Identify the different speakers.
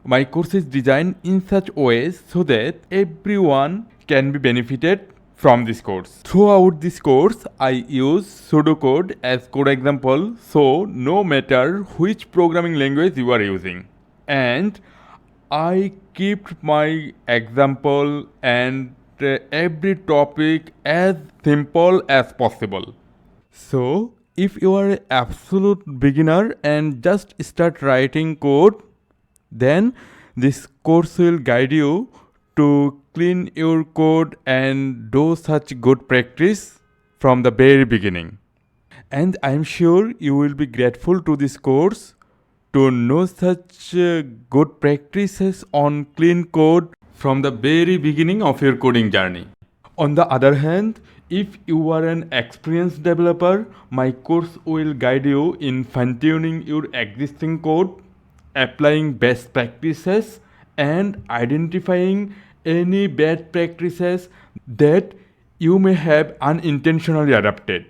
Speaker 1: My course is designed in such ways so that everyone can be benefited from this course. Throughout this course, I use pseudocode as code example, so no matter which programming language you are using. And I keep my example and every topic as simple as possible. So, if you are an absolute beginner and just start writing code, then this course will guide you to clean your code and do such good practice from the very beginning. And I'm sure you will be grateful to this course to know such good practices on clean code from the very beginning of your coding journey. On the other hand, if you are an experienced developer, my course will guide you in fine-tuning your existing code, applying best practices, and identifying any bad practices that you may have unintentionally adopted.